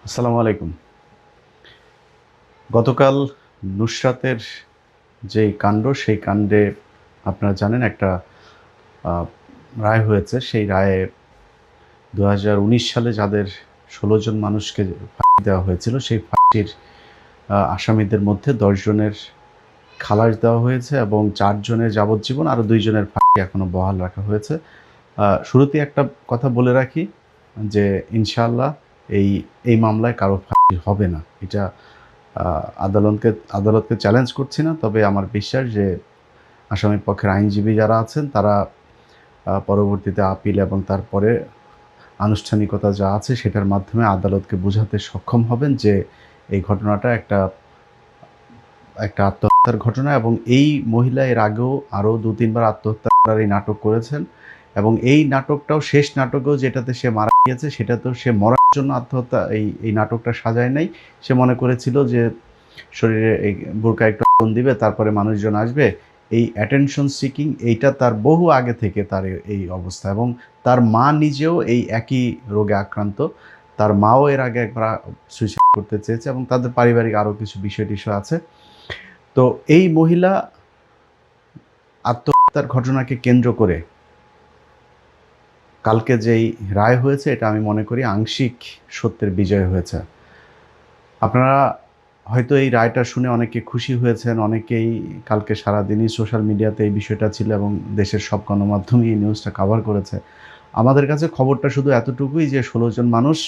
আসসালামু আলাইকুম। গতকাল নুসরাতের যে কাণ্ড, সেই কাণ্ডে আপনারা জানেন একটা আ রায় হয়েছে। সেই রায়ে ২০১৯ সালে যাদের ১৬ জন মানুষকে ফাঁসি দেওয়া হয়েছিল, সেই ফাঁসির আসামিদের মধ্যে ১০ জনের খালাস দেওয়া হয়েছে এবং ৪ জনের যাবজ্জীবন, আরও ২ জনের ফাঁসি এখনো বহাল রাখা হয়েছে। শুরুতেই একটা কথা বলে রাখি যে ইনশাআল্লাহ এই এই মামলায় কারো ফাঁসি হবে না। এটা আ আদালতকে চ্যালেঞ্জ করছি না। তবে আমার বিশ্বাস যে আসামি পক্ষের আইনজীবী যারা আছেন তারা পরবর্তীতে আপিল এবং তারপরে আনুষ্ঠানিকতা যা আছে সেটার মাধ্যমে আদালতকে বোঝাতে সক্ষম হবেন যে এই ঘটনাটা একটা আত্মহত্যার ঘটনা এবং এই মহিলা এর আগেও আরও ২-৩ বার আত্মহত্যার এই নাটক করেছেন এবং এই নাটকটাও শেষ নাটকেও যেটাতে সে মারা গিয়েছে সেটাতেও সে মরার জন্য আত্মহত্যা এই নাটকটা সাজায় নাই। সে মনে করেছিল যে শরীরে এই বোরকায় একটু আগুন দিবে তারপরে মানুষজন আসবে। এই অ্যাটেনশন সিকিং এইটা তার বহু আগে থেকে তার এই অবস্থা এবং তার মা নিজেও এই একই রোগে আক্রান্ত। তার মাও এর আগে একবার সুইসাইড করতে চেয়েছে এবং তাদের পারিবারিক আরও কিছু বিষয়-টিষয় আছে। তো এই মহিলা আত্মহত্যার ঘটনাকে কেন্দ্র করে কালকে যেই রায় হয়েছে এটা আমি মনে করি আংশিক সত্যের বিজয় হয়েছে। আপনারা হয়তো এই রায়টা শুনে অনেকে খুশি হয়েছেন, অনেকেই কালকে সারাদিনই সোশ্যাল মিডিয়াতে এই বিষয়টা ছিল এবং দেশের সব গণমাধ্যমই এই নিউজটা কভার করেছে। আমাদের কাছে খবরটা শুধু এতটুকুই যে ১৬ জন মানুষ,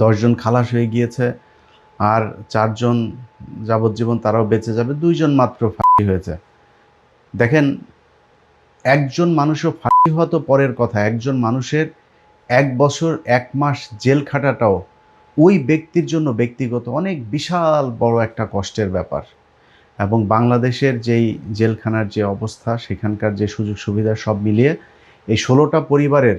১০ জন খালাস হয়ে গিয়েছে, আর ৪ জন যাবজ্জীবন তারাও বেঁচে যাবে, ২ জন মাত্র ফাঁসি হয়েছে। দেখেন, একজন মানুষও ফাঁসি হওয়া তো পরের কথা, একজন মানুষের ১ বছর ১ মাস জেল খাটাটাও ওই ব্যক্তির জন্য ব্যক্তিগত অনেক বিশাল বড় একটা কষ্টের ব্যাপার এবং বাংলাদেশের যেই জেলখানার যে অবস্থা, সেখানকার যে সুযোগ সুবিধা সব মিলিয়ে এই ১৬টা পরিবারের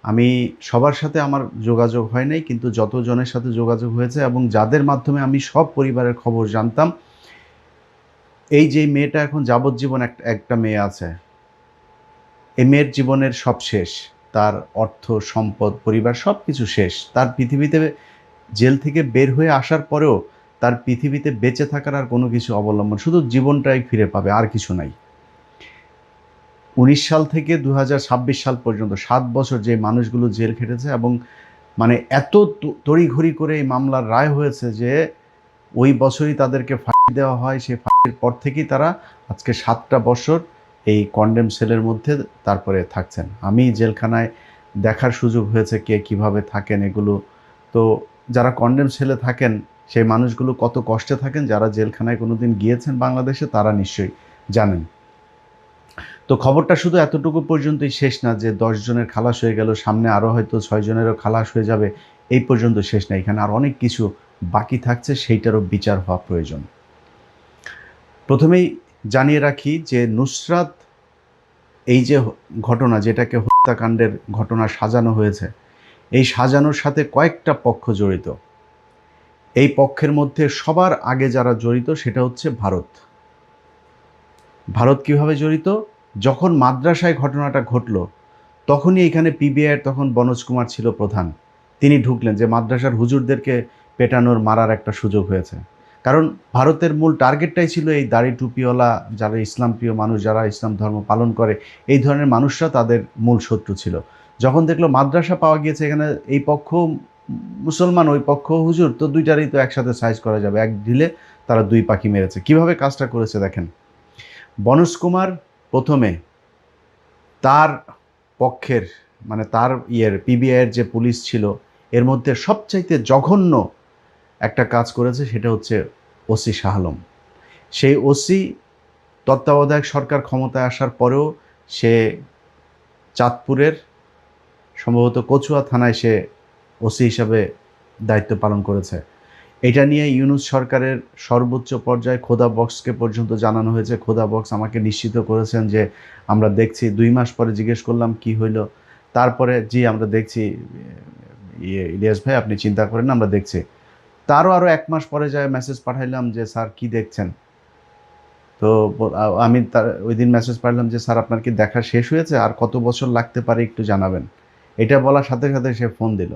আমি সবার সাথে আমার যোগাযোগ হয় নাই, কিন্তু যতজনের সাথে যোগাযোগ হয়েছে এবং যাদের মাধ্যমে আমি সব পরিবারের খবর জানতাম, এই যে মেয়েটা এখন যাবজ্জীবন একটা মেয়ে আছে, এই মেয়ের জীবনের সব শেষ। তার অর্থ, সম্পদ, পরিবার সবকিছু শেষ। তার পৃথিবীতে জেল থেকে বের হয়ে আসার পরেও তার পৃথিবীতে বেঁচে থাকার আর কোনো কিছু অবলম্বন, শুধু জীবনটাই ফিরে পাবে, আর কিছু নাই। ১৯ সাল থেকে ২০২৬ সাল পর্যন্ত ৭ বছর যে মানুষগুলো জেল খেটেছে এবং মানে এত তড়িঘড়ি করে এই মামলার রায় হয়েছে যে ওই বছরই তাদেরকে ফাঁসি দেওয়া হয়। সেই ফাঁসির পর থেকেই তারা আজকে ৭টা বছর এই কনডেম সেলের মধ্যে তারপরে থাকছেন। আমি জেলখানায় দেখার সুযোগ হয়েছে কে কীভাবে থাকেন এগুলো। তো যারা কনডেম সেলে থাকেন সেই মানুষগুলো কত কষ্টে থাকেন, যারা জেলখানায় কোনোদিন গিয়েছেন বাংলাদেশে তারা নিশ্চয়ই জানেন। তো খবরটা শুধু এতটুকু পর্যন্তই শেষ না যে ১০ জনের খালাস হয়ে গেল, সামনে আরও হয়তো ৬ জনেরও খালাস হয়ে যাবে, এই পর্যন্ত শেষ না। এখানে আর অনেক কিছু বাকি থাকছে, সেইটারও বিচার হওয়া প্রয়োজন। প্রথমেই জানিয়ে রাখি যে নুসরাত এই যে ঘটনা, যেটাকে হত্যাকাণ্ডের ঘটনা সাজানো হয়েছে, এই সাজানোর সাথে কয়েকটা পক্ষ জড়িত। এই পক্ষের মধ্যে সবার আগে যারা জড়িত সেটা হচ্ছে ভারত। ভারত কীভাবে জড়িত? যখন মাদ্রাসায় ঘটনাটা ঘটল তখনই এখানে পিবিআইয়ের তখন বনোজ কুমার ছিল প্রধান। তিনি ঢুকলেন যে মাদ্রাসার হুজুরদেরকে পেটানোর, মারার একটা সুযোগ হয়েছে। কারণ ভারতের মূল টার্গেটটাই ছিল এই দাড়ি টুপিওয়ালা যারা ইসলামপ্রিয় মানুষ, যারা ইসলাম ধর্ম পালন করে, এই ধরনের মানুষরা তাদের মূল শত্রু ছিল। যখন দেখলো মাদ্রাসা পাওয়া গিয়েছে, এখানে এই পক্ষ মুসলমান, ওই পক্ষ হুজুর, তো দুইটারই তো একসাথে সাইজ করা যাবে, এক ঢিলে তারা ২ পাখি মেরেছে। কিভাবে কাজটা করেছে দেখেন। বনোজ কুমার প্রথমে তার পক্ষের, মানে তার পিবিআইয়ের যে পুলিশ ছিল এর মধ্যে সবচাইতে জঘন্য একটা কাজ করেছে, সেটা হচ্ছে ওসি শাহ আলম। সেই ওসি তত্ত্বাবধায়ক সরকার ক্ষমতায় আসার পরেও সে চাঁদপুরের সম্ভবত কচুয়া থানায় সে ওসি হিসাবে দায়িত্ব পালন করেছে। এটা নিয়ে ইউনূস সরকারের সর্বোচ্চ পর্যায়ে খোদা বক্সকে পর্যন্ত জানানো হয়েছে। খোদা বক্স আমাকে নিশ্চিত করেছেন যে আমরা দেখছি। ২ মাস পরে জিজ্ঞেস করলাম কি হইল, তারপরে জি আমরা দেখছি, ইলিয়াস ভাই আপনি চিন্তা করেন না, আমরা দেখছি। তারও আরও ১ মাস পরে যায় মেসেজ পাঠাইলাম যে স্যার কি দেখছেন। তো আমি তার ওই দিন মেসেজ পাঠালাম যে স্যার আপনার কি দেখা শেষ হয়েছে, আর কত বছর লাগতে পারে একটু জানাবেন। এটা বলার সাথে সাথে সে ফোন দিল।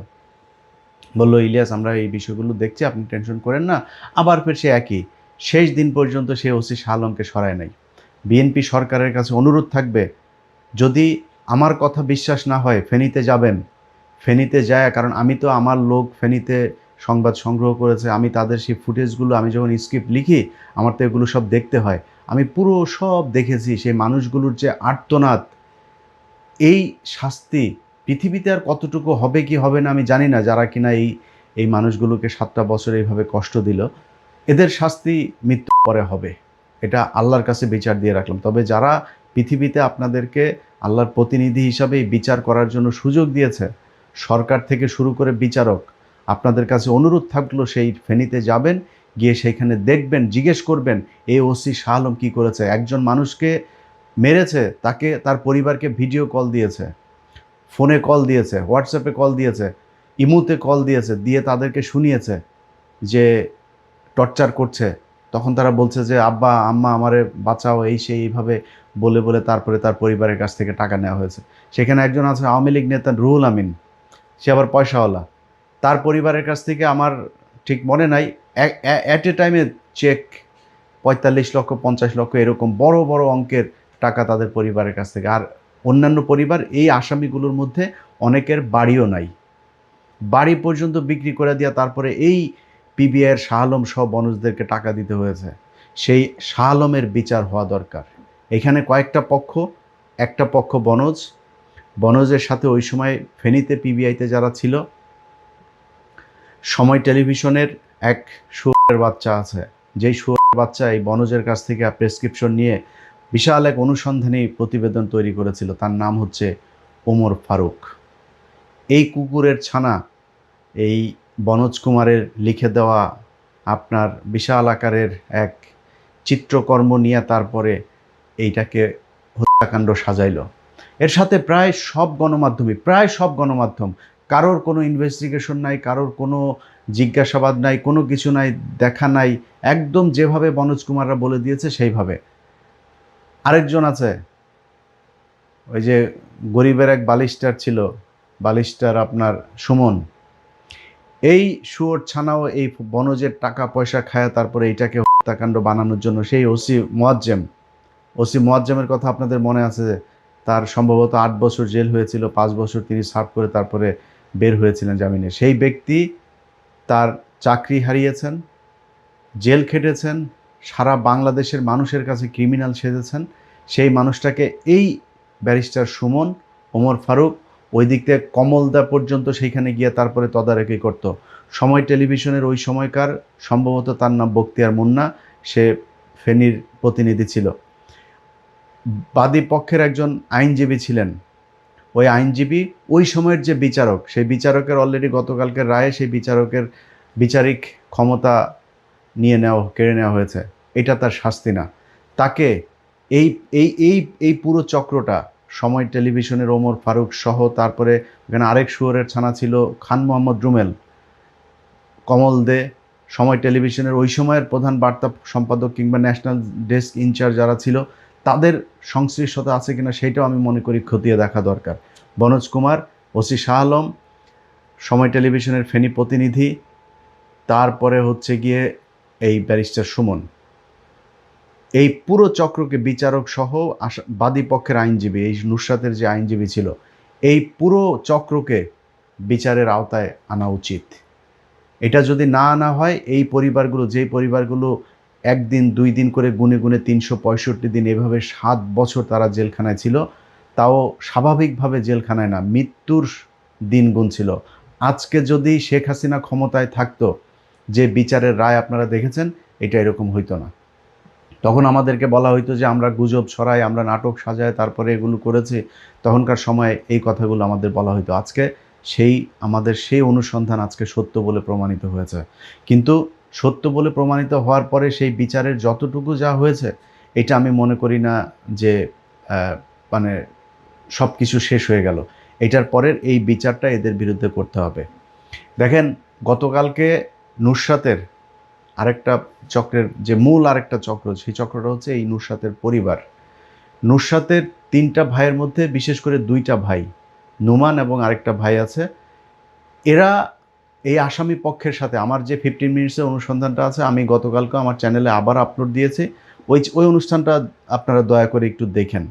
বললো, ইলিয়াস আমরা এই বিষয়গুলো দেখছি, আপনি টেনশন করেন না। আবার ফের সে একই, শেষ দিন পর্যন্ত সে ওসি শাহ আলমকে সরায় নাই। বিএনপি সরকারের কাছে অনুরোধ থাকবে, যদি আমার কথা বিশ্বাস না হয় ফেনীতে যাবেন, ফেনীতে যায়, কারণ আমি তো আমার লোক ফেনীতে সংবাদ সংগ্রহ করেছে, আমি তাদের সেই ফুটেজগুলো, আমি যখন স্ক্রিপ্ট লিখি আমার তো এগুলো সব দেখতে হয়, আমি পুরো সব দেখেছি। সেই মানুষগুলোর যে আর্তনাদ, এই শাস্তি পৃথিবীতে আর কতটুকু হবে কি হবে না আমি জানি না, যারা কিনা এই এই মানুষগুলোকে 7টা বছর এইভাবে কষ্ট দিল, এদের শাস্তি মৃত্যুর পরে হবে, এটা আল্লাহর কাছে বিচার দিয়ে রাখলাম। তবে যারা পৃথিবীতে আপনাদেরকে আল্লাহর প্রতিনিধি হিসাবে এই বিচার করার জন্য সুযোগ দিয়েছে, সরকার থেকে শুরু করে বিচারক, আপনাদের কাছে অনুরোধ থাকলো সেই ফেনীতে যাবেন, গিয়ে সেইখানে দেখবেন, জিজ্ঞেস করবেন এই ওসি শাহ আলম কী করেছে। একজন মানুষকে মেরেছে, তাকে তার পরিবারকে ভিডিও কল দিয়েছে, ফোনে কল দিয়েছে, হোয়াটসঅ্যাপে কল দিয়েছে, ইমুতে কল দিয়েছে, দিয়ে তাদেরকে শুনিয়েছে যে টর্চার করছে। তখন তারা বলছে যে আব্বা আম্মা আমারে বাঁচাও, এই সেই এইভাবে বলে বলে তারপরে তার পরিবারের কাছ থেকে টাকা নেওয়া হয়েছে। সেখানে একজন আছে আওয়ামী লীগ নেতা রুহুল আমিন, সে আবার পয়সাওয়ালা, তার পরিবারের কাছ থেকে আমার ঠিক মনে নাই, অ্যাট এ টাইমে চেক 45 লক্ষ 50 লক্ষ এরকম বড় বড় অঙ্কের টাকা তাদের পরিবারের কাছ থেকে। আর অন্যান্য পরিবার, এই আসামিগুলোর মধ্যে অনেকের বাড়িও নাই, বাড়ি পর্যন্ত বিক্রি করে দেওয়া, তারপরে এই পিবিআইয়ের শাহ আলম সহ বনজদেরকে টাকা দিতে হয়েছে। সেই শাহ আলমের বিচার হওয়া দরকার। এখানে কয়েকটা পক্ষ, একটা পক্ষ বনজ, বনজের সাথে ওই সময় ফেনীতে পিবিআইতে যারা ছিল, সময় টেলিভিশনের এক শুয়োরের বাচ্চা আছে, যেই শুয়োরের বাচ্চা এই বনজের কাছ থেকে প্রেসক্রিপশন নিয়ে বিশাল এক অনুসন্ধানী প্রতিবেদন তৈরি করেছিল, তার নাম হচ্ছে ওমর ফারুক। এই কুকুরের ছানা এই বনোজ কুমারের লিখে দেওয়া আপনার বিশাল আকারের এক চিত্রকর্ম নিয়ে তারপরে এইটাকে হত্যাকাণ্ড সাজাইল। এর সাথে প্রায় সব গণমাধ্যম, কারোর কোনো ইনভেস্টিগেশন নাই, কারোর কোনো জিজ্ঞাসাবাদ নাই, কোনো কিছু নাই, দেখা নাই, একদম যেভাবে বনোজ কুমাররা বলে দিয়েছে সেইভাবে। আরেকজন আছে, ওই যে গরিবের এক বালিস্টার ছিল, বালিস্টার আপনার সুমন, এই শুয়োর ছানাও এই বনজের টাকা পয়সা খায় তারপরে এইটাকে হত্যাকাণ্ড বানানোর জন্য সেই ওসি মোয়াজ্জেমের কথা আপনাদের মনে আছে যে তার সম্ভবত 8 বছর জেল হয়েছিল, 5 বছর তিনি সার্ভ করে তারপরে বের হয়েছিলেন জামিনে। সেই ব্যক্তি তার চাকরি হারিয়েছেন, জেল খেটেছেন, সারা বাংলাদেশের মানুষের কাছে ক্রিমিনাল সেজেছেন। সেই মানুষটাকে এই ব্যারিস্টার সুমন, ওমর ফারুক ওই দিক থেকে কমলদা পর্যন্ত সেইখানে গিয়ে তারপরে তদারকি করত। সময় টেলিভিশনের ওই সময়কার সম্ভবত তার নাম বখতিয়ার মুন্না, সে ফেনীর প্রতিনিধি ছিল, বাদী পক্ষের একজন আইনজীবী ছিলেন। ওই আইনজীবী ওই সময়ের যে বিচারক, সেই বিচারকের অলরেডি গতকালকের রায়ে সেই বিচারকের বিচারিক ক্ষমতা কেড়ে নেওয়া হয়েছে। এটা তার শাস্তি না। তাকে এই এই এই এই পুরো চক্রটা, সময় টেলিভিশনের ওমর ফারুক সহ, তারপরে ওখানে আরেক শুয়োরের ছানা ছিল খান মোহাম্মদ রুমেল, কমল দে, সময় টেলিভিশনের ওই সময়ের প্রধান বার্তা সম্পাদক কিংবা ন্যাশনাল ডেস্ক ইনচার্জ যারা ছিল, তাদের সংশ্লিষ্টতা আছে কিনা সেইটাও আমি মনে করি খতিয়ে দেখা দরকার। বনোজ কুমার, ওসি শাহ আলম, সময় টেলিভিশনের ফেনী প্রতিনিধি, তারপরে হচ্ছে গিয়ে এই ব্যারিস্টার সুমন, এই পুরো চক্রকে বিচারক সহ বাদী পক্ষের আইনজীবী, এই নুসরাতের যে আইনজীবী ছিল, এই পুরো চক্রকে বিচারের আওতায় আনা উচিত। এটা যদি না আনা হয়, এই পরিবারগুলো, যেই পরিবারগুলো 1 দিন 2 দিন করে গুনে গুনে 365 দিন এভাবে 7 বছর তারা জেলখানায় ছিল, তাও স্বাভাবিকভাবে জেলখানায় না, মৃত্যুর দিন গুনছিল। আজকে যদি শেখ হাসিনা ক্ষমতায় থাকতো, যে বিচারের রায় আপনারা দেখেছেন, এটা এরকম হইতো না। তখন আমাদেরকে বলা হইতো যে আমরা গুজব ছড়াই, আমরা নাটক সাজাই, তারপরে এগুলো করেছি। তখনকার সময়ে এই কথাগুলো আমাদের বলা হইতো। আজকে আমাদের সেই অনুসন্ধান আজকে সত্য বলে প্রমাণিত হয়েছে। কিন্তু সত্য বলে প্রমাণিত হওয়ার পরে সেই বিচারের যতটুকু যা হয়েছে, এটা আমি মনে করি না যে মানে সব কিছু শেষ হয়ে গেল। এটার পরের এই বিচারটা এদের বিরুদ্ধে করতে হবে। দেখেন, গতকালকে নুসরাতের আরেকটা চক্রের যে মূল আরেকটা চক্র, সেই চক্রটা হচ্ছে এই নুসরাতের পরিবার। নুসরাতের 3টা ভাইয়ের মধ্যে বিশেষ করে 2টা ভাই, নুমান এবং আরেকটা ভাই আছে, এরা এই আসামি পক্ষের সাথে আমার যে 15 মিনিটসের অনুসন্ধানটা আছে, আমি গতকালকে আমার চ্যানেলে আবার আপলোড দিয়েছি। ওই অনুষ্ঠানটা আপনারা দয়া করে একটু দেখেন।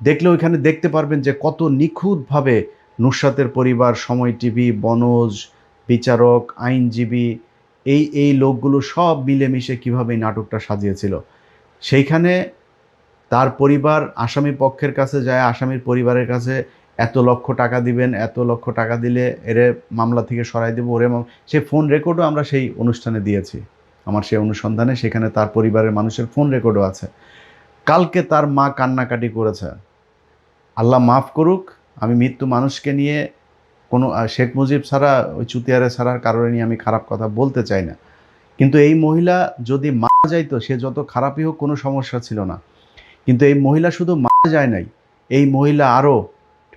দেখলে ওইখানে দেখতে পারবেন যে কত নিখুঁতভাবে নুসরাতের পরিবার, সময় টিভি, বনজ, বিচারক, আইনজীবী, এই লোকগুলো সব মিলেমিশে কীভাবে এই নাটকটা সাজিয়েছিল। সেইখানে তার পরিবার আসামি পক্ষের কাছে যায়, আসামির পরিবারের কাছে এত লক্ষ টাকা দিবেন, এত লক্ষ টাকা দিলে এরে মামলা থেকে সরাই দেবো, ওরে সে ফোন রেকর্ডও আমরা সেই অনুষ্ঠানে দিয়েছি। আমার সেই অনুসন্ধানে সেখানে তার পরিবারের মানুষের ফোন রেকর্ডও আছে। কালকে তার মা কান্নাকাটি করেছে। আল্লাহ মাফ করুক, আমি মৃত্যু মানুষকে নিয়ে কোনো শেখ মুজিব ছাড়া, ওই চুতিয়ারে ছাড়ার কারণে নিয়ে আমি খারাপ কথা বলতে চাই না, কিন্তু এই মহিলা যদি মারা যাইতো, সে যত খারাপই হোক কোনো সমস্যা ছিল না। কিন্তু এই মহিলা শুধু মারা যায় নাই, এই মহিলা আরও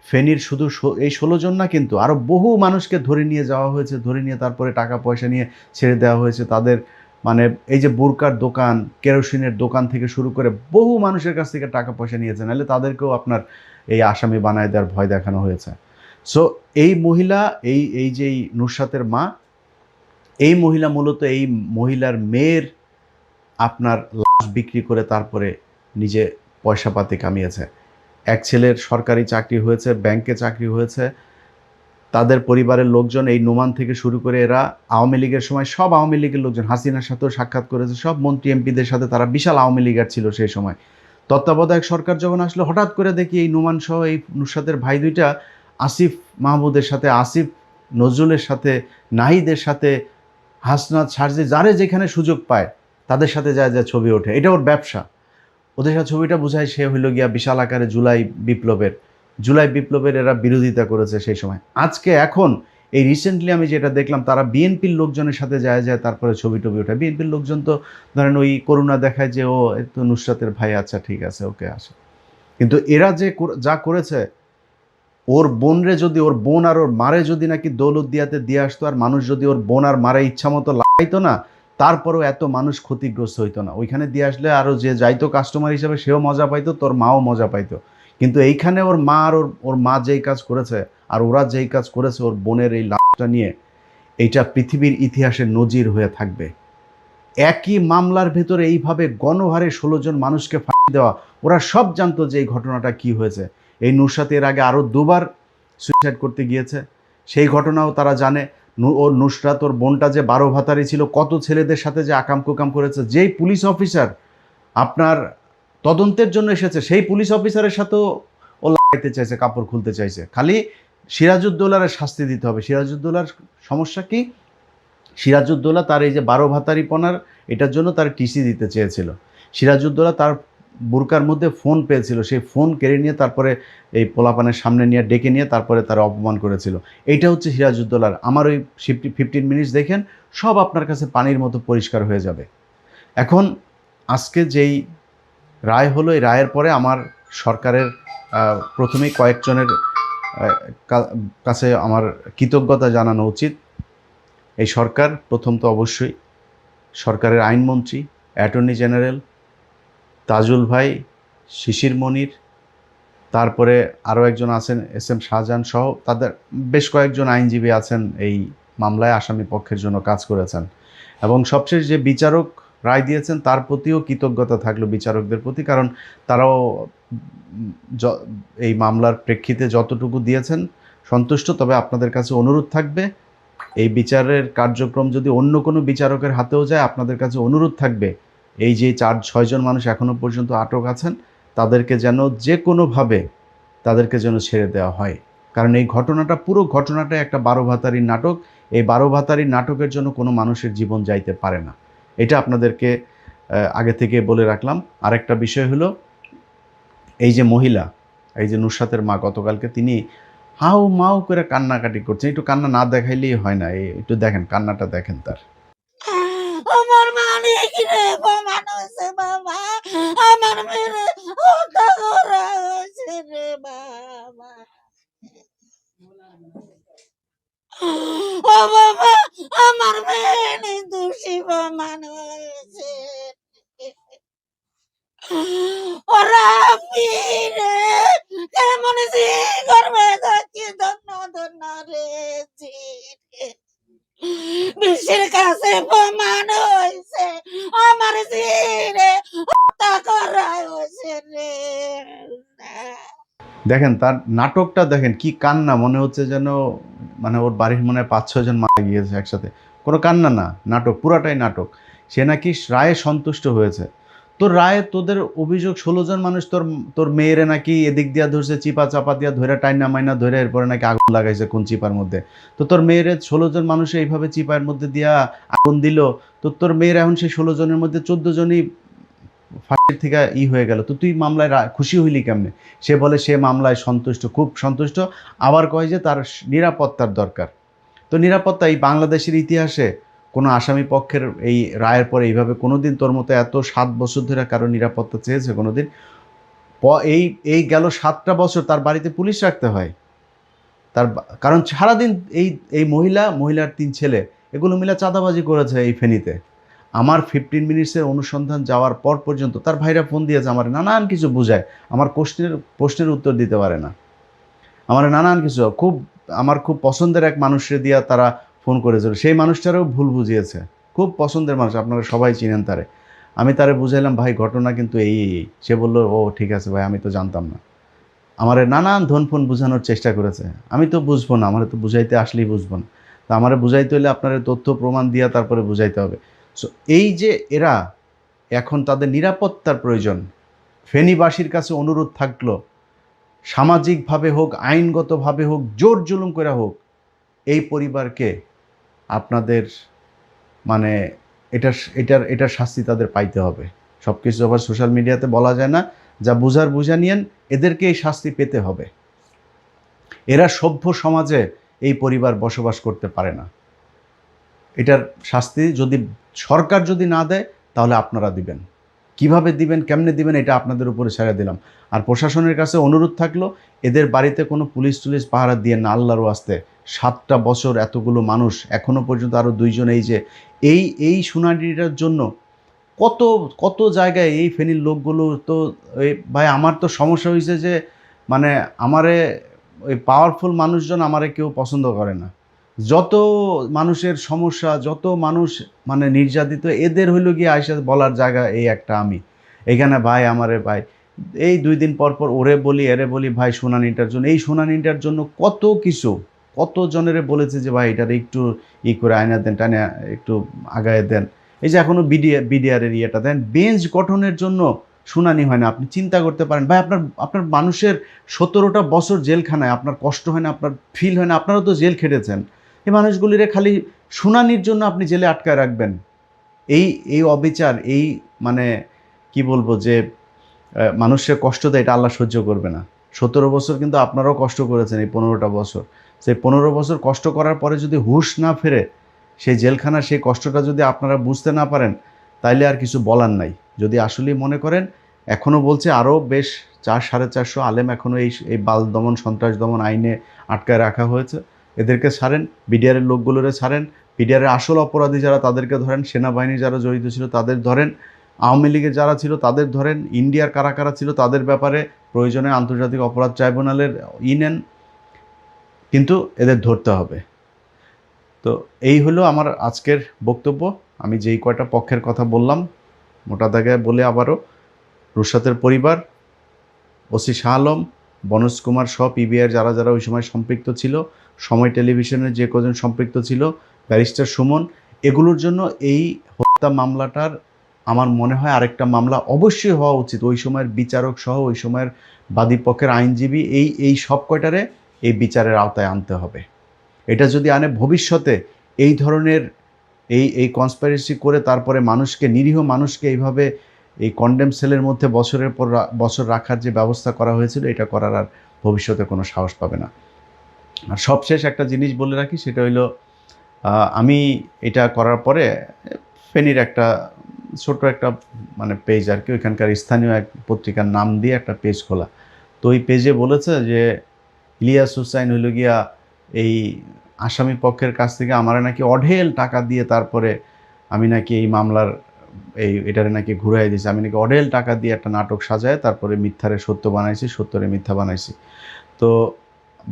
ফেনীর শুধু এই 16 জন না, কিন্তু আরও বহু মানুষকে ধরে নিয়ে যাওয়া হয়েছে, ধরে নিয়ে তারপরে টাকা পয়সা নিয়ে ছেড়ে দেওয়া হয়েছে। তাদের মানে এই যে বুরকার দোকান, কেরোসিনের দোকান থেকে শুরু করে বহু মানুষের কাছ থেকে টাকা পয়সা নিয়েছে, নাহলে তাদেরকেও আপনার এই আসামি বানায় দেওয়ার ভয় দেখানো হয়েছে। সো এই মহিলা, এই যে নুসরাতের মা, এই মহিলা মূলত এই মহিলার মেয়ের আপনার লাশ বিক্রি করে তারপরে নিজে পয়সাপাতি কামিয়েছে। এক ছেলের সরকারি চাকরি হয়েছে, ব্যাংকে চাকরি হয়েছে। তাদের পরিবারের লোকজন, এই নোমান থেকে শুরু করে এরা আওয়ামী লীগের সময় সব আওয়ামী লীগের লোকজন, হাসিনার সাথেও সাক্ষাৎ করেছে, সব মন্ত্রী এমপিদের সাথে তারা বিশাল আওয়ামী লীগার ছিল সেই সময়। তত্ত্বাবধায়ক সরকার যখন আসলো, হঠাৎ করে দেখি এই নোমান সহ এই নুসরাতের ভাই দুইটা আসিফ মাহমুদের সাথে, আসিফ নজরুলের সাথে, নাহিদের সাথে, হাসনাত, সারজি, যারে যেখানে সুযোগ পায় তাদের সাথে যায় যায় ছবি ওঠে। এটা ওর ব্যবসা। ওদের সাথে ছবিটা বোঝায় সে হইল গিয়া বিশাল আকারে জুলাই বিপ্লবের এরা বিরোধিতা করেছে সেই সময়। আজকে এখন এই রিসেন্টলি আমি যেটা দেখলাম, তারা বিএনপির লোকজনের সাথে যায় যায় তারপরে ছবি টবি ওঠে। বিএনপির লোকজন তো ধরেন ওই করুণা দেখায় যে ও তো নুসরাতের ভাই, আচ্ছা ঠিক আছে, ওকে আসে। কিন্তু এরা যে যা করেছে, ওর বোনরে যদি, ওর বোন আর ওর মারে যদি নাকি দৌলতদিয়াতে দিয়ে আসতো, আর মানুষ যদি ওর বোন আর মারে ইচ্ছা মতো লাগাইতো না, তারপরেও এত মানুষ ক্ষতিগ্রস্ত হইতো না। ওইখানে দিয়ে আসলে আরও যে যাইতো কাস্টমার হিসেবে, সেও মজা পাইতো, তোর মাও মজা পাইতো। কিন্তু এইখানে ওর মা আর ওর মা যেই কাজ করেছে, আর ওরা যেই কাজ করেছে ওর বোনের এই লাশটা নিয়ে, এইটা পৃথিবীর ইতিহাসে নজির হয়ে থাকবে। একই মামলার ভেতরে এইভাবে গণহারে 16 জন মানুষকে ফাঁসি দেওয়া, ওরা সব জানতো যে এই ঘটনাটা কি হয়েছে। এই নুসরাত এর আগে আরও দুবার সুইসাইড করতে গিয়েছে, সেই ঘটনাও তারা জানে। ওর নুসরাত, ওর বোনটা যে 12 ভাতারি ছিল, কত ছেলেদের সাথে যে আকাম কুকাম করেছে। যেই পুলিশ অফিসার আপনার তদন্তের জন্য এসেছে, সেই পুলিশ অফিসারের সাথেও ও লাগাইতে চাইছে, কাপড় খুলতে চাইছে। খালি সিরাজউদ্দৌলার শাস্তি দিতে হবে। সিরাজউদ্দৌলার সমস্যা কি? সিরাজউদ্দৌলা তার এই যে 12 ভাতারিপনার, এটার জন্য তার টিসি দিতে চেয়েছিল। সিরাজউদ্দৌলা তার বুরকার মধ্যে ফোন পেয়েছিল, সেই ফোন কেড়ে নিয়ে তারপরে এই পোলাপানের সামনে নিয়ে ডেকে নিয়ে তারপরে তারা অপমান করেছিল। এইটা হচ্ছে সিরাজউদ্দৌলার। আমার ওই 15 মিনিটস দেখেন, সব আপনার কাছে পানির মতো পরিষ্কার হয়ে যাবে। এখন আজকে যেই রায় হলো, এই রায়ের পরে আমার সরকারের প্রথমেই কয়েকজনের কাছে আমার কৃতজ্ঞতা জানানো উচিত। এই সরকার প্রথম তো অবশ্যই সরকারের আইনমন্ত্রী, অ্যাটর্নি জেনারেল, তাজুল ভাই, শিশির মনির, তারপরে আরও একজন আছেন এস এম শাহজাহান সহ তাদের বেশ কয়েকজন আইনজীবী আছেন এই মামলায় আসামি পক্ষের জন্য কাজ করেছেন। এবং সবশেষ যে বিচারক রায় দিয়েছেন তার প্রতিও কৃতজ্ঞতা থাকলো বিচারকদের প্রতি, কারণ তারাও এই মামলার প্রেক্ষিতে যতটুকু দিয়েছেন সন্তুষ্ট। তবে আপনাদের কাছে অনুরোধ থাকবে, এই বিচারের কার্যক্রম যদি অন্য কোনো বিচারকের হাতেও যায়, আপনাদের কাছে অনুরোধ থাকবে, এই যে 4-6 জন মানুষ এখনও পর্যন্ত আটক আছেন, তাদেরকে যেন যে কোনোভাবে তাদেরকে যেন ছেড়ে দেওয়া হয়। কারণ এই ঘটনাটা, পুরো ঘটনাটাই একটা 12 ভাতারির নাটক। এই 12 ভাতারির নাটকের জন্য কোনো মানুষের জীবন যাইতে পারে না। এটা আপনাদেরকে আগে থেকে বলে রাখলাম। আরেকটা বিষয় হলো, এই যে মহিলা, এই যে নুসরাতের মা, গতকালকে তিনি হাউ মাউ করে কান্নাকাটি করছেন। একটু কান্না না দেখাইলেই হয় না, একটু দেখেন, কান্নাটা দেখেন তার। আমার মালিক রে প্রমাণ হয়েছে বাবা, আমার মেয়ে হত্যা করা হয়েছে রে বাবা। ও বাবা, আমার মেয়ে নির্দোষী প্রমাণ হয়েছে। ওরা ফিরে কেমন করবে যাচ্ছি, ধন্য ধন্য রে। বিশ্বের কাছে প্রমাণ হয়েছে আমার জিরে হত্যা করা হয়েছে রে। দেখেন তার নাটকটা দেখেন, কি কান্না, মনে হচ্ছে যেন মানে ওর বাড়ির মনে হয় 5-6 জন মারা গিয়েছে একসাথে। কোনো কান্না না, নাটক, পুরাটাই নাটক। সে নাকি রায়ে সন্তুষ্ট হয়েছে। তোর রায়ে তোদের অভিযোগ 16 জন মানুষ তোর তোর মেয়েরে নাকি এদিক দিয়া ধরছে, চিপা চাপা দিয়া ধরে, টাইনা মাইনা ধরে, এরপরে নাকি আগুন লাগাইছে কোন চিপার মধ্যে। তো তোর মেয়েরে 16 জন মানুষে এইভাবে চিপার মধ্যে দিয়া আগুন দিল। তো তোর মেয়ের এখন সেই 16 জনের মধ্যে 14 জনই ফাঁসির থেকে হয়ে গেল। তো তুই মামলায় খুশি হইলি কেমনে? সে বলে সে মামলায় সন্তুষ্ট, খুব সন্তুষ্ট। আবার কয় যে তার নিরাপত্তার দরকার। তো নিরাপত্তা এই বাংলাদেশের ইতিহাসে কোনো আসামি পক্ষের এই রায়ের পরে এইভাবে কোনোদিন তোর মতো এত 7 বছর ধরে কারো নিরাপত্তা চেয়েছে কোনোদিন? এই এই গেল 7টা বছর তার বাড়িতে পুলিশ রাখতে হয়। কারণ সারাদিন এই এই মহিলার 3 ছেলে এগুলো মিলে চাঁদাবাজি করেছে এই ফেনীতে। আমার 15 মিনিটসের অনুসন্ধান যাওয়ার পর পর্যন্ত তার ভাইরা ফোন দিয়েছে আমার, নানান কিছু বুঝায়, আমার প্রশ্নের উত্তর দিতে পারে না। আমার নানান কিছু আমার খুব পছন্দের এক মানুষকে দিয়া তারা ফোন করেছিল, সেই মানুষটারও ভুল বুঝিয়েছে। খুব পছন্দের মানুষ, আপনারা সবাই চিনেন তারে। আমি তারে বুঝাইলাম ভাই ঘটনা কিন্তু এই এই এই। সে বলল ও ঠিক আছে ভাই, আমি তো জানতাম না। আমারে নানান ধন ফোন বুঝানোর চেষ্টা করেছে। আমি তো বুঝবো না, আমারে তো বুঝাইতে আসলেই বুঝবো না। তো আমারে বুঝাইতে হলে আপনার তথ্য প্রমাণ দিয়া তারপরে বুঝাইতে হবে। সো এই যে এরা এখন তাদের নিরাপত্তার প্রয়োজন, ফেনীবাসীর কাছে অনুরোধ থাকলো, সামাজিকভাবে হোক, আইনগতভাবে হোক, জোর জুলুম করে হোক, এই পরিবারকে আপনাদের মানে এটার শাস্তি তাদের পাইতে হবে। সব কিছু আবার সোশ্যাল মিডিয়াতে বলা যায় না, যা বুঝার বুঝা নিয়েন, এদেরকে এই শাস্তি পেতে হবে। এরা সভ্য সমাজে এই পরিবার বসবাস করতে পারে না। এটার শাস্তি যদি সরকার যদি না দেয় তাহলে আপনারা দিবেন। কিভাবে দিবেন, কেমনে দিবেন, এটা আপনাদের উপরে ছেড়ে দিলাম। আর প্রশাসনের কাছে অনুরোধ থাকলো, এদের বাড়িতে কোনো পুলিশ টুলিশ পাহারা দিয়ে না, আল্লাহর ওয়াস্তে। 7টা বছর এতগুলো মানুষ, এখনও পর্যন্ত আরও 2 জন এই যে এই শুনানিটার জন্য কত কত জায়গায় এই ফেনীর লোকগুলো তো এই ভাই, আমার তো সমস্যা হয়েছে যে মানে আমারে ওই পাওয়ারফুল মানুষজন আমারে কেউ পছন্দ করে না। যত মানুষের সমস্যা, যত মানুষ মানে নির্যাতিত, এদের হইল গিয়ে আইসা বলার জায়গা এই একটা আমি। এখানে ভাই আমারে ভাই এই 2 দিন পর পর ওরে বলি এরে বলি ভাই শুনানিটার জন্য, এই শুনানিটার জন্য কত কিছু, কত জনেরে বলেছে যে ভাই এটার একটু করে আয়না দেন, টানে একটু আগায় দেন। এই যে এখনও বিডিআরের ইয়েটা দেন, বেঞ্চ গঠনের জন্য শুনানি হয় না। আপনি চিন্তা করতে পারেন ভাই, আপনার মানুষের 17টা বছর জেলখানায়, আপনার কষ্ট হয় না, আপনার ফিল হয় না? আপনারাও তো জেল খেটেছেন। এই মানুষগুলিরে খালি শুনানির জন্য আপনি জেলে আটকায় রাখবেন? এই অবিচার, এই মানে কি বলবো যে মানুষের কষ্ট দেয়, এটা আল্লাহ সহ্য করবে না। 17 বছর কিন্তু আপনারাও কষ্ট করেছেন, এই 15টা বছর। সেই 15 বছর কষ্ট করার পরে যদি হুঁশ না ফেরে, সেই জেলখানার সেই কষ্টটা যদি আপনারা বুঝতে না পারেন, তাইলে আর কিছু বলার নাই। যদি আসলেই মনে করেন, এখনও বলছে আরও বেশ 400-450 আলেম এখনও এই বাল দমন সন্ত্রাস দমন আইনে আটকায় রাখা হয়েছে। এদেরকে ছাড়েন, বিডিআরের লোকগুলোরে ছাড়েন, বিডিআরের আসল অপরাধী যারা তাদেরকে ধরেন, সেনাবাহিনী যারা জড়িত ছিল তাদের ধরেন, আওয়ামী লীগের যারা ছিল তাদের ধরেন, ইন্ডিয়ার কারা কারা ছিল তাদের ব্যাপারে প্রয়োজনে আন্তর্জাতিক অপরাধ ট্রাইব্যুনালের নেন, কিন্তু এদের ধরতে হবে। তো এই হলো আমার আজকের বক্তব্য। আমি যেই কয়টা পক্ষের কথা বললাম মোটা দাগে বলে আবারও, রুশাতের পরিবার, ওসি শাহ আলম, বনোজ কুমার সহ পিবিআর যারা যারা ওই সময় সম্পৃক্ত ছিল, সময় টেলিভিশনের যে কজন সম্পৃক্ত ছিল, ব্যারিস্টার সুমন, এগুলোর জন্য এই হত্যা মামলাটার আমার মনে হয় আরেকটা মামলা অবশ্যই হওয়া উচিত। ওই সময়ের বিচারক সহ ওই সময়ের বাদীপক্ষের আইনজীবী এই সব কয়টারে এই বিচারের আওতায় আনতে হবে। এটা যদি আনে, ভবিষ্যতে এই ধরনের এই কনস্পাইরেসি করে তারপরে মানুষকে, নিরীহ মানুষকে এইভাবে এই কন্ডেম সেলের মধ্যে বছরের পর বছর রাখার যে ব্যবস্থা করা হয়েছিল, এটা করার আর ভবিষ্যতে কোনো সাহস পাবে না। আর সবশেষ একটা জিনিস বলে রাখি, সেটা হইলো আমি এটা করার পরে ফেনীর একটা ছোট একটা মানে পেজ আর কি, ওইখানকার স্থানীয় এক পত্রিকার নাম দিয়ে একটা পেজ খোলা। তো ওই পেজে বলেছে যে ইলিয়াস হুসাইন হইল গিয়া এই আসামি পক্ষের কাছ থেকে আমার নাকি অঢেল টাকা দিয়ে তারপরে আমি নাকি এই মামলার এটারে নাকি ঘুরাই দিয়েছি, আমি নাকি অঢেল টাকা দিয়ে একটা নাটক সাজায় তারপরে মিথ্যারে সত্য বানাইছি, সত্যরে মিথ্যা বানাইছি। তো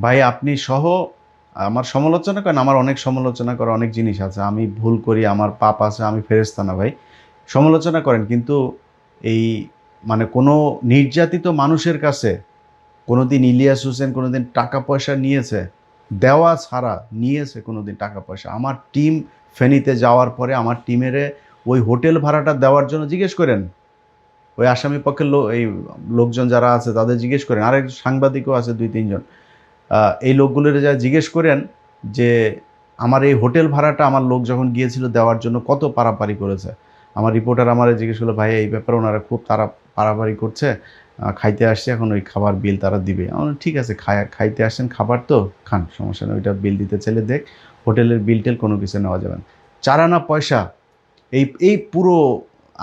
ভাই আপনি সহ আমার সমালোচনা করেন, আমার অনেক সমালোচনা করা অনেক জিনিস আছে, আমি ভুল করি, আমার পাপ আছে, আমি ফেরেশতা না ভাই। সমালোচনা করেন, কিন্তু এই মানে কোনো নির্যাতিত মানুষের কাছে কোনোদিন ইলিয়াস হোসেন কোনোদিন টাকা পয়সা নিয়েছে? দেওয়া ছাড়া নিয়েছে কোনোদিন টাকা পয়সা? আমার টিম ফেনীতে যাওয়ার পরে আমার টিমেরে ওই হোটেল ভাড়াটা দেওয়ার জন্য জিজ্ঞেস করেন, ওই আসামি পক্ষের এই লোকজন যারা আছে তাদের জিজ্ঞেস করেন, আরেক সাংবাদিকও আছে 2-3 জন, এই লোকগুলোর যা জিজ্ঞেস করেন যে আমার এই হোটেল ভাড়াটা আমার লোক যখন গিয়েছিল দেওয়ার জন্য কত পারাপারি করেছে। আমার রিপোর্টার আমারে জিজ্ঞেস করলো, ভাই এই ব্যাপারে ওনারা খুব পারাপারি করছে, খাইতে আসছে, এখন ওই খাবার বিল তারা দিবে। আমার বললাম, ঠিক আছে, খাইতে আসছেন, খাবার তো খান, সমস্যা নেই, ওইটা বিল দিতে চাইলে দেখ, হোটেলের বিল টেল কোনো কিছু নেওয়া যাবে না। 4 আনা পয়সা এই এই পুরো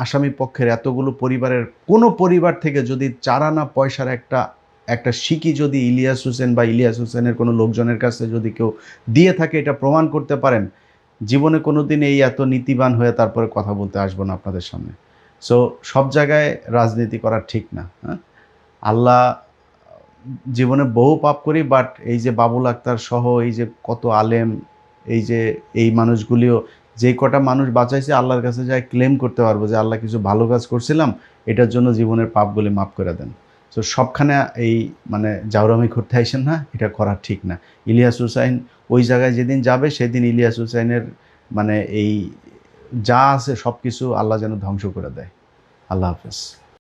আসামি পক্ষের এতগুলো পরিবারের কোনো পরিবার থেকে যদি 4 আনা পয়সার একটা একটা সিকি যদি ইলিয়াস হোসেন বা ইলিয়াস হোসেনের কোনো লোকজনের কাছে যদি কেউ দিয়ে থাকে, এটা প্রমাণ করতে পারেন, জীবনে কোনো দিন এই এত নীতিবান হয়ে তারপরে কথা বলতে আসবো না আপনাদের সামনে। সো সব জায়গায় রাজনীতি করা ঠিক না। হ্যাঁ, আল্লাহ, জীবনে বহু পাপ করি, বাট এই যে বাবুল আক্তার সহ এই যে কত আলেম, এই যে এই মানুষগুলিও, যে কটা মানুষ বাঁচাইছে, আল্লাহর কাছে যায় ক্লেম করতে পারবো যে আল্লাহ কিছু ভালো কাজ করছিলাম, এটার জন্য জীবনের পাপগুলি মাফ করে দেন। তো সবখানে এই মানে জাউরামি করতে আইসেন না, এটা করা ঠিক না। ইলিয়াস হুসাইন ওই জায়গায় যেদিন যাবে সেদিন ইলিয়াস হুসাইনের মানে এই যা আছে সব কিছু আল্লাহ যেন ধ্বংস করে দেয়। আল্লাহ হাফেজ।